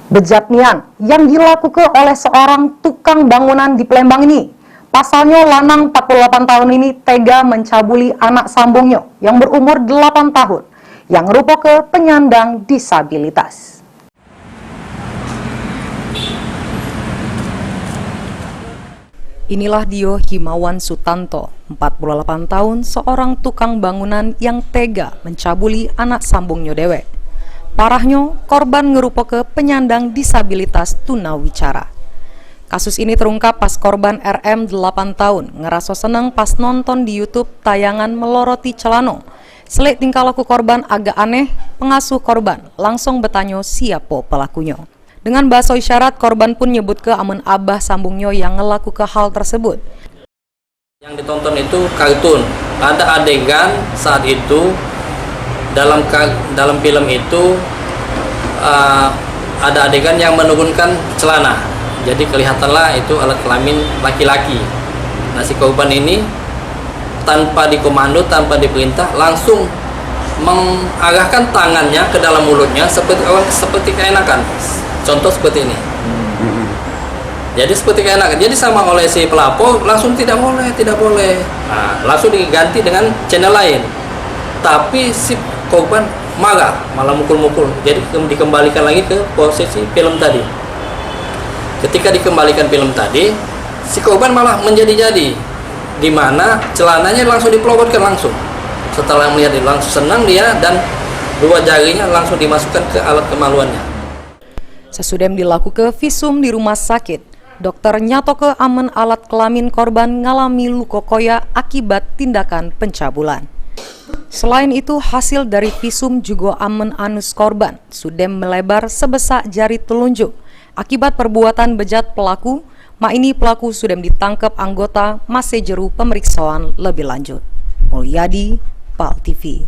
Bejatnian yang dilakukan oleh seorang tukang bangunan di Palembang ini. Pasalnya lanang 48 tahun ini tega mencabuli anak sambungnya yang berumur 8 tahun yang merupakan penyandang disabilitas. Inilah Dio Himawan Sutanto, 48 tahun, seorang tukang bangunan yang tega mencabuli anak sambungnya dewek. Parahnya, korban ngerupa penyandang disabilitas tunawicara. Kasus ini terungkap pas korban RM 8 tahun ngerasa senang pas nonton di YouTube tayangan meloroti celano. Selik tingkah laku korban agak aneh, pengasuh korban langsung bertanya siapa pelakunya. Dengan bahasa isyarat, korban pun nyebut ke amun abah sambungnya yang ngelaku ke hal tersebut. Yang ditonton itu kartun. Ada adegan saat itu dalam film itu ada adegan yang menurunkan celana. Jadi kelihatanlah itu alat kelamin laki-laki. Nah, si korban ini tanpa dikomando, tanpa diperintah, langsung mengarahkan tangannya ke dalam mulutnya seperti keenakan. Contoh seperti ini. Jadi seperti keenakan. Jadi sama oleh si pelapor langsung tidak boleh. Nah, langsung diganti dengan channel lain. Tapi si korban malah mukul-mukul. Jadi dikembalikan lagi ke posisi film tadi. Ketika dikembalikan film tadi, si korban malah menjadi-jadi, di mana celananya langsung dipelopotkan langsung. Setelah melihat itu langsung senang dia dan dua jarinya langsung dimasukkan ke alat kemaluannya. Sesudah dilakukan visum di rumah sakit, dokter nyatoke aman alat kelamin korban ngalami luka koya akibat tindakan pencabulan. Selain itu, hasil dari visum juga aman anus korban sudah melebar sebesar jari telunjuk. Akibat perbuatan bejat pelaku, ini pelaku sudah ditangkap anggota masih jeru pemeriksaan lebih lanjut. Mulyadi, PAL TV.